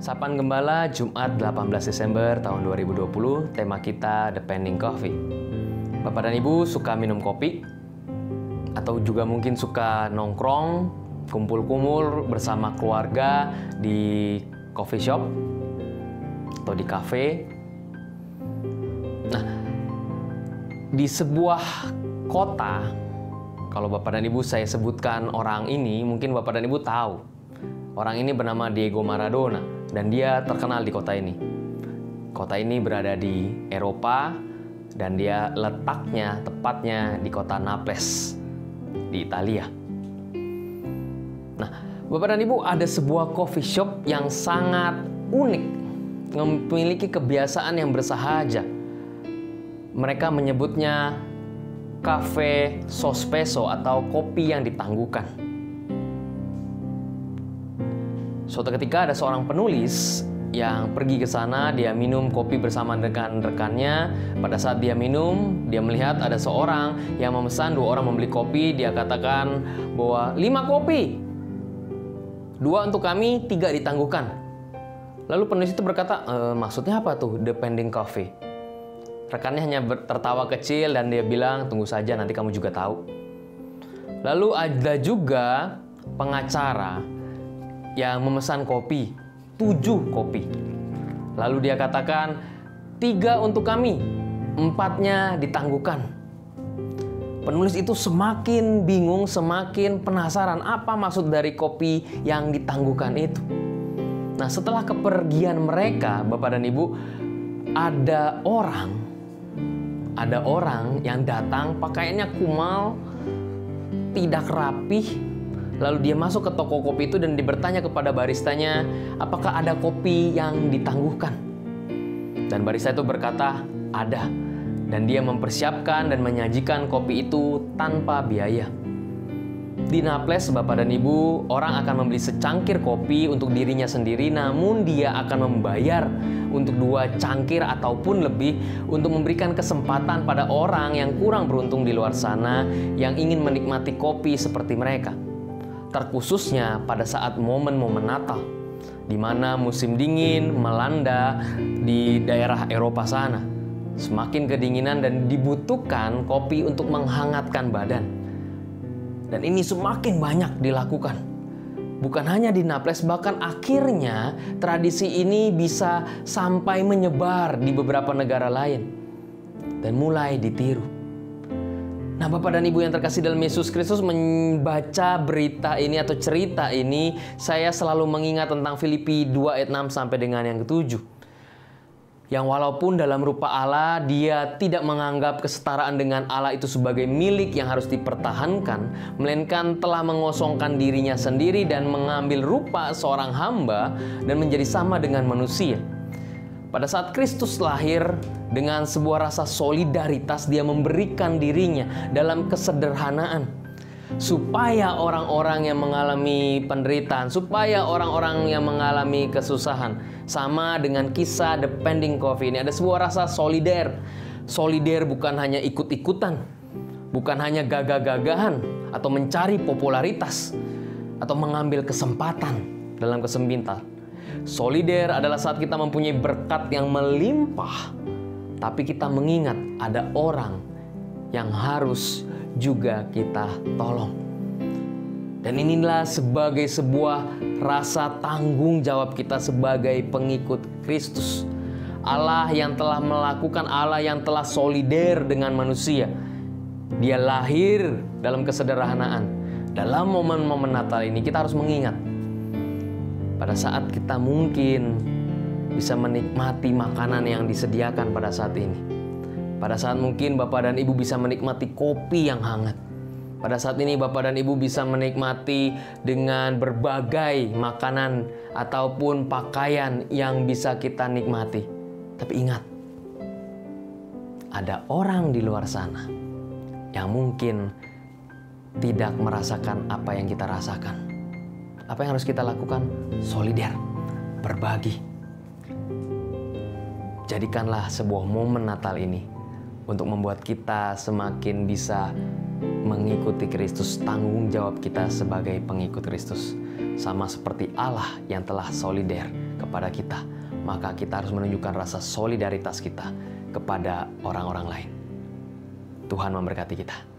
Sapaan Gembala Jumat 18 Desember tahun 2020, tema kita Depending Coffee. Bapak dan Ibu suka minum kopi? Atau juga mungkin suka nongkrong, kumpul-kumpul bersama keluarga di coffee shop atau di cafe? Nah, di sebuah kota, kalau Bapak dan Ibu saya sebutkan orang ini, mungkin Bapak dan Ibu tahu. Orang ini bernama Diego Maradona dan dia terkenal di kota ini. Kota ini berada di Eropa dan dia letaknya tepatnya di kota Naples di Italia. Nah, Bapak dan Ibu, ada sebuah coffee shop yang sangat unik, memiliki kebiasaan yang bersahaja. Mereka menyebutnya Cafe Sospeso atau kopi yang ditangguhkan. Suatu ketika ada seorang penulis yang pergi ke sana, dia minum kopi bersama dengan rekannya. Pada saat dia minum, dia melihat ada seorang yang memesan, 2 orang membeli kopi. Dia katakan bahwa 5 kopi, 2 untuk kami, 3 ditangguhkan. Lalu penulis itu berkata, maksudnya apa tuh depending coffee? Rekannya hanya tertawa kecil dan dia bilang, tunggu saja nanti kamu juga tahu. Lalu ada juga pengacara yang memesan kopi, 7 kopi. Lalu dia katakan, 3 untuk kami, 4-nya ditangguhkan. Penulis itu semakin bingung, semakin penasaran apa maksud dari kopi yang ditangguhkan itu. Nah, setelah kepergian mereka, Bapak dan Ibu, ada orang yang datang pakaiannya kumal, tidak rapih. Lalu dia masuk ke toko kopi itu dan dia bertanya kepada baristanya, apakah ada kopi yang ditangguhkan? Dan barista itu berkata, ada. Dan dia mempersiapkan dan menyajikan kopi itu tanpa biaya. Di Naples, Bapak dan Ibu, orang akan membeli secangkir kopi untuk dirinya sendiri, namun dia akan membayar untuk 2 cangkir ataupun lebih untuk memberikan kesempatan pada orang yang kurang beruntung di luar sana yang ingin menikmati kopi seperti mereka. Terkhususnya pada saat momen-momen Natal, di mana musim dingin melanda di daerah Eropa sana. Semakin kedinginan dan dibutuhkan kopi untuk menghangatkan badan. Dan ini semakin banyak dilakukan. Bukan hanya di Naples, bahkan akhirnya tradisi ini bisa sampai menyebar di beberapa negara lain dan mulai ditiru. Nah, Bapak dan Ibu yang terkasih dalam Yesus Kristus, membaca berita ini atau cerita ini, saya selalu mengingat tentang Filipi 2 ayat 6 sampai dengan yang ke-7. Yang walaupun dalam rupa Allah, dia tidak menganggap kesetaraan dengan Allah itu sebagai milik yang harus dipertahankan, melainkan telah mengosongkan dirinya sendiri dan mengambil rupa seorang hamba dan menjadi sama dengan manusia. Pada saat Kristus lahir, dengan sebuah rasa solidaritas dia memberikan dirinya dalam kesederhanaan. Supaya orang-orang yang mengalami penderitaan, supaya orang-orang yang mengalami kesusahan. Sama dengan kisah Depending Coffee ini, ada sebuah rasa solider. Solider bukan hanya ikut-ikutan, bukan hanya gagah-gagahan atau mencari popularitas atau mengambil kesempatan dalam kesempitan. Solider adalah saat kita mempunyai berkat yang melimpah, tapi kita mengingat ada orang yang harus juga kita tolong. Dan inilah sebagai sebuah rasa tanggung jawab kita sebagai pengikut Kristus. Allah yang telah melakukan, Allah yang telah solider dengan manusia. Dia lahir dalam kesederhanaan. Dalam momen-momen Natal ini kita harus mengingat, pada saat kita mungkin bisa menikmati makanan yang disediakan pada saat ini. Pada saat mungkin Bapak dan Ibu bisa menikmati kopi yang hangat. Pada saat ini Bapak dan Ibu bisa menikmati dengan berbagai makanan ataupun pakaian yang bisa kita nikmati. Tapi ingat, ada orang di luar sana yang mungkin tidak merasakan apa yang kita rasakan. Apa yang harus kita lakukan? Solider, berbagi. Jadikanlah sebuah momen Natal ini untuk membuat kita semakin bisa mengikuti Kristus, tanggung jawab kita sebagai pengikut Kristus. Sama seperti Allah yang telah solider kepada kita, maka kita harus menunjukkan rasa solidaritas kita kepada orang-orang lain. Tuhan memberkati kita.